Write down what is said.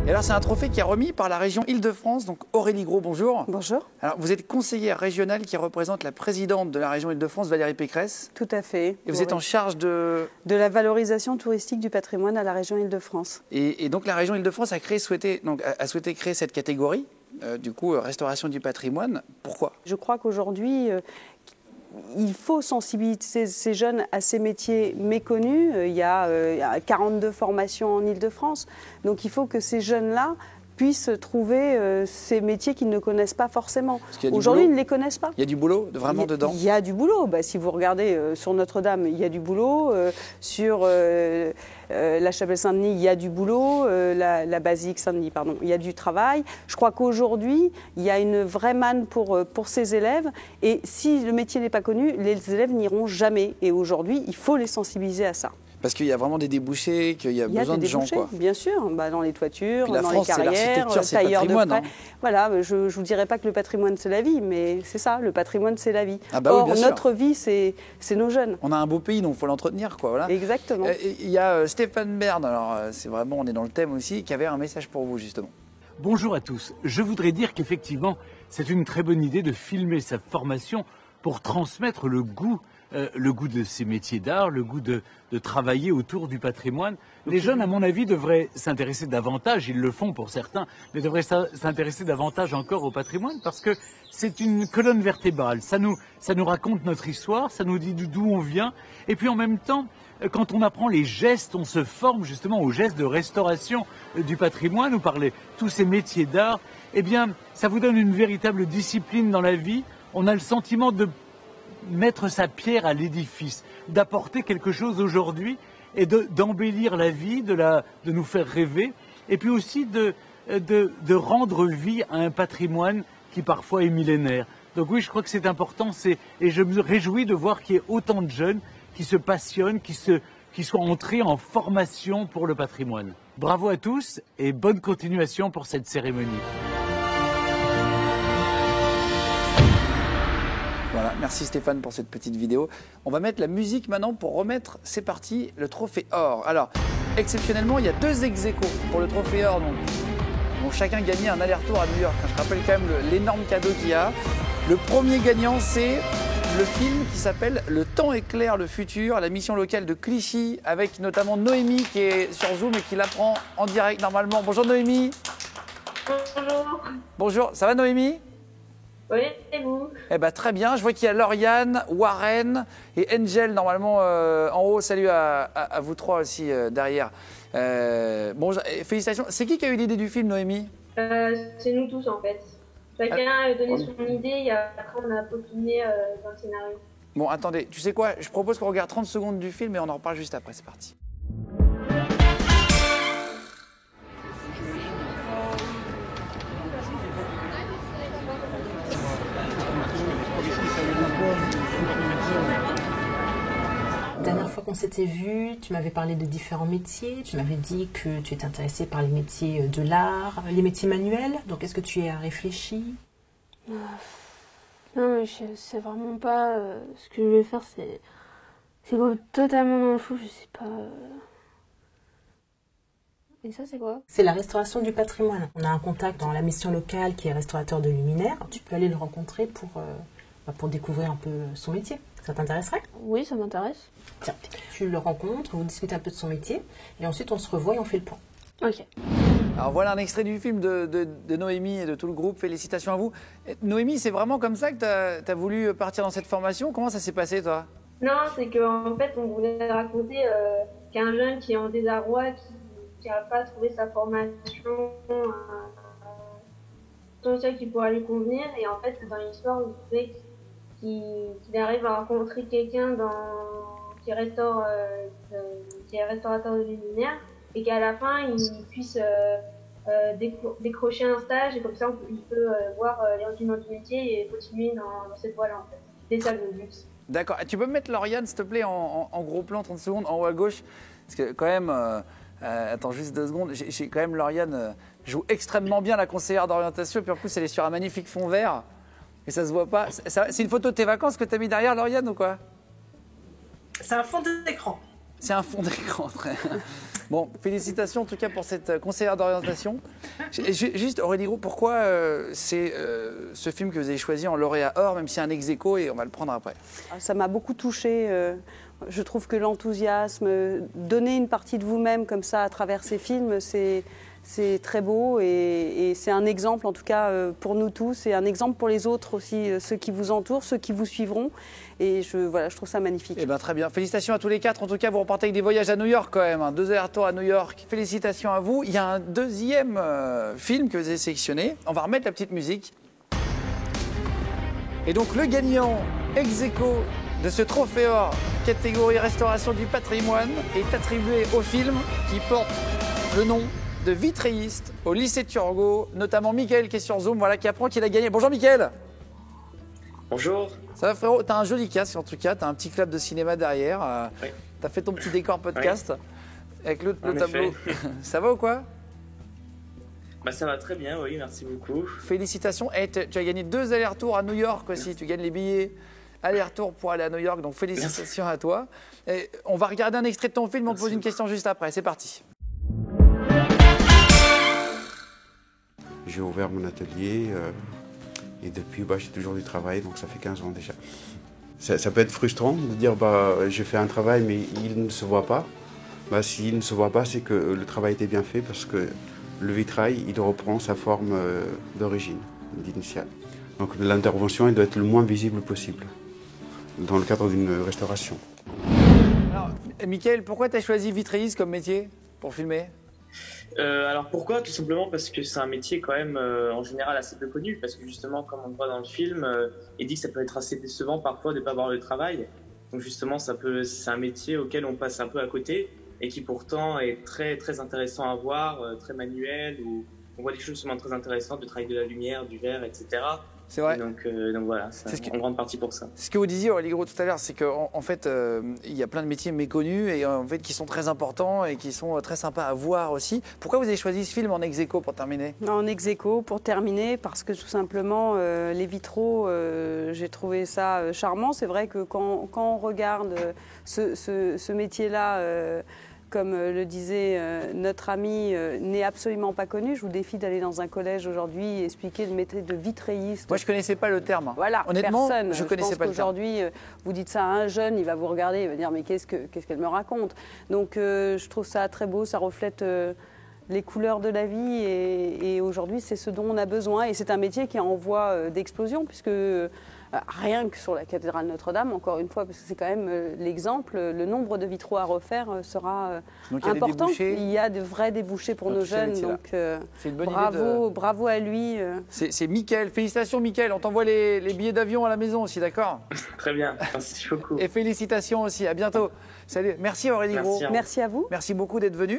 Et alors, c'est un trophée qui est remis par la région Île-de-France. Donc, Aurélie Gros, bonjour. Bonjour. Alors, vous êtes conseillère régionale qui représente la présidente de la région Île-de-France, Valérie Pécresse. Tout à fait. Et vous êtes en charge de la valorisation touristique du patrimoine à la région Île-de-France. Et donc, la région Île-de-France a souhaité créer cette catégorie, restauration du patrimoine. Pourquoi? Je crois qu'aujourd'hui, il faut sensibiliser ces jeunes à ces métiers méconnus. Il y a 42 formations en Île-de-France. Donc il faut que ces jeunes-là puissent trouver ces métiers qu'ils ne connaissent pas forcément. Aujourd'hui, ils ne les connaissent pas. Il y a du boulot vraiment dedans? Il y a du boulot. Si vous regardez sur Notre-Dame, il y a du boulot. Sur la Chapelle-Saint-Denis, il y a du boulot. La Basilique Saint-Denis, pardon, il y a du travail. Je crois qu'aujourd'hui, il y a une vraie manne pour ces élèves. Et si le métier n'est pas connu, les élèves n'iront jamais. Et aujourd'hui, il faut les sensibiliser à ça. Parce qu'il y a vraiment des débouchés, qu'il y a besoin de gens, quoi. Bien sûr, dans les toitures, dans France, les carrières, tailleurs de prêt. Voilà, je ne vous dirais pas que le patrimoine, c'est la vie, mais c'est ça, le patrimoine, c'est la vie. Or, oui, notre vie, c'est nos jeunes. On a un beau pays, donc il faut l'entretenir, quoi. Voilà. Exactement. Il y a Stéphane Bern, alors c'est vraiment, on est dans le thème aussi, qui avait un message pour vous, justement. Bonjour à tous. Je voudrais dire qu'effectivement, c'est une très bonne idée de filmer sa formation pour transmettre le goût de ces métiers d'art, le goût de travailler autour du patrimoine. Les jeunes, à mon avis, devraient s'intéresser davantage, ils le font pour certains, mais devraient s'intéresser davantage encore au patrimoine parce que c'est une colonne vertébrale. Ça nous raconte notre histoire, ça nous dit d'où on vient. Et puis en même temps, quand on apprend les gestes, on se forme justement aux gestes de restauration du patrimoine ou par tous ces métiers d'art. Eh bien, ça vous donne une véritable discipline dans la vie. On a le sentiment de mettre sa pierre à l'édifice, d'apporter quelque chose aujourd'hui et d'embellir la vie, de nous faire rêver, et puis aussi de rendre vie à un patrimoine qui parfois est millénaire. Donc oui, je crois que c'est important, et je me réjouis de voir qu'il y ait autant de jeunes qui se passionnent, qui soient entrés en formation pour le patrimoine. Bravo à tous et bonne continuation pour cette cérémonie. Voilà, merci Stéphane pour cette petite vidéo. On va mettre la musique maintenant pour remettre, c'est parti, le trophée or. Alors, exceptionnellement, il y a 2 ex-aequo pour le trophée or. Donc, ils vont chacun gagner un aller-retour à New York. Je rappelle quand même l'énorme cadeau qu'il y a. Le premier gagnant, c'est le film qui s'appelle Le temps éclaire le futur, la mission locale de Clichy, avec notamment Noémie qui est sur Zoom et qui l'apprend en direct normalement. Bonjour Noémie. Bonjour. Bonjour, ça va Noémie? Oui, et vous? Eh ben, très bien, je vois qu'il y a Lauriane, Warren et Angel normalement en haut. Salut à vous 3 aussi derrière. Bon, félicitations. C'est qui a eu l'idée du film, Noémie? C'est nous tous en fait. Chacun a donné son idée et après on a peaufiné dans le scénario. Bon, attendez, tu sais quoi? Je propose qu'on regarde 30 secondes du film et on en reparle juste après. C'est parti. La dernière fois qu'on s'était vu, tu m'avais parlé de différents métiers. Tu m'avais dit que tu étais intéressée par les métiers de l'art, les métiers manuels. Donc, est-ce que tu y as réfléchi? Non, mais je sais vraiment pas ce que je vais faire. C'est totalement dans le flou, je sais pas. Et ça, c'est quoi? C'est la restauration du patrimoine. On a un contact dans la mission locale qui est restaurateur de luminaires. Tu peux aller le rencontrer pour découvrir un peu son métier. Ça t'intéresserait? Oui, ça m'intéresse. Tiens, tu le rencontres, vous discutez un peu de son métier, et ensuite on se revoit et on fait le point. Ok. Alors voilà un extrait du film de Noémie et de tout le groupe. Félicitations à vous. Noémie, c'est vraiment comme ça que tu as voulu partir dans cette formation? Comment ça s'est passé, toi? Non, c'est qu'en fait, on voulait raconter qu'un jeune qui est en désarroi, qui n'a pas trouvé sa formation potentielle qui pourrait lui convenir. Et en fait, dans l'histoire, on voulait qu'il arrive à rencontrer quelqu'un qui est restaurateur de luminaires et qu'à la fin, il puisse décrocher un stage et comme ça, il peut voir les rudiments du métier et continuer dans cette voie-là, en fait. C'est ça le but. D'accord. Tu peux me mettre Lauriane, s'il te plaît, en gros plan, 30 secondes, en haut à gauche? Parce que quand même, attends juste 2 secondes, j'ai quand même Lauriane joue extrêmement bien la conseillère d'orientation, et puis en plus, elle est sur un magnifique fond vert. Et ça se voit pas. C'est une photo de tes vacances que tu as mis derrière, Lauriane, ou quoi? C'est un fond d'écran. C'est un fond d'écran. Bon, félicitations en tout cas pour cette conseillère d'orientation. Juste, Aurélie Gros, pourquoi c'est ce film que vous avez choisi en lauréat or, même s'il y a un ex-aequo, et on va le prendre après? Ça m'a beaucoup touchée. Je trouve que l'enthousiasme, donner une partie de vous-même comme ça à travers ces films, c'est très beau et c'est un exemple en tout cas pour nous tous et un exemple pour les autres aussi, ceux qui vous entourent, ceux qui vous suivront. Et je trouve ça magnifique. Eh bien, très bien. Félicitations à tous les 4. En tout cas, vous repartez avec des voyages à New York quand même. 2 allers-retours à New York. Félicitations à vous. Il y a un deuxième film que vous avez sélectionné. On va remettre la petite musique. Et donc, le gagnant ex-aequo de ce trophée or catégorie restauration du patrimoine est attribué au film qui porte le nom de vitréiste au lycée Turgot, notamment Mickaël qui est sur Zoom, voilà, qui apprend qu'il a gagné. Bonjour Mickaël. Bonjour. Ça va frérot, t'as un joli casque en tout cas, t'as un petit club de cinéma derrière, Oui. T'as fait ton petit décor podcast avec le En tableau. effet. Ça va ou quoi? Bah, ça va très bien, oui, merci beaucoup. Félicitations. Et tu as gagné 2 allers-retours à New York aussi, tu gagnes les billets aller-retour pour aller à New York, donc félicitations à toi. Et on va regarder un extrait de ton film, on te pose une question juste après, c'est parti. J'ai ouvert mon atelier et depuis, j'ai toujours du travail, donc ça fait 15 ans déjà. Ça peut être frustrant de dire je fais un travail mais il ne se voit pas. S'il ne se voit pas, c'est que le travail était bien fait parce que le vitrail, il reprend sa forme d'origine, d'initiale. Donc l'intervention, elle doit être le moins visible possible dans le cadre d'une restauration. Alors, Mickaël, pourquoi tu as choisi vitréiste comme métier pour filmer? Alors pourquoi? Tout simplement parce que c'est un métier quand même en général assez peu connu, parce que justement comme on le voit dans le film, il dit que ça peut être assez décevant parfois de ne pas avoir le travail. Donc justement c'est un métier auquel on passe un peu à côté et qui pourtant est très très intéressant à voir, très manuel, où on voit des choses sûrement très intéressantes, de travail de la lumière, du verre, etc. C'est vrai. Et donc voilà, c'est en grande partie pour ça. Ce que vous disiez, Aurélie Gros, tout à l'heure, c'est qu'en fait, il y a plein de métiers méconnus et en fait qui sont très importants et qui sont très sympas à voir aussi. Pourquoi vous avez choisi ce film en ex-aequo pour terminer? En ex-aequo pour terminer, parce que tout simplement, les vitraux, j'ai trouvé ça charmant. C'est vrai que quand on regarde ce métier-là, comme le disait notre ami, n'est absolument pas connu. Je vous défie d'aller dans un collège aujourd'hui et expliquer le métier de vitréiste. Moi, je ne connaissais pas le terme. Voilà, honnêtement, personne. je ne connaissais pas le terme. Aujourd'hui, vous dites ça à un jeune, il va vous regarder, il va dire mais qu'est-ce qu'elle me raconte? Donc, je trouve ça très beau, ça reflète les couleurs de la vie et aujourd'hui, c'est ce dont on a besoin. Et c'est un métier qui est en voie d'explosion puisque rien que sur la cathédrale Notre-Dame, encore une fois, parce que c'est quand même l'exemple, le nombre de vitraux à refaire sera important. Il y a de vrais débouchés pour nos jeunes, donc c'est une bonne bravo à lui. C'est Mickaël. Félicitations Mickaël, on t'envoie les billets d'avion à la maison aussi, d'accord? Très bien, merci beaucoup. Et félicitations aussi, à bientôt. Salut, merci Aurélie Gros. Merci à vous. Merci beaucoup d'être venu.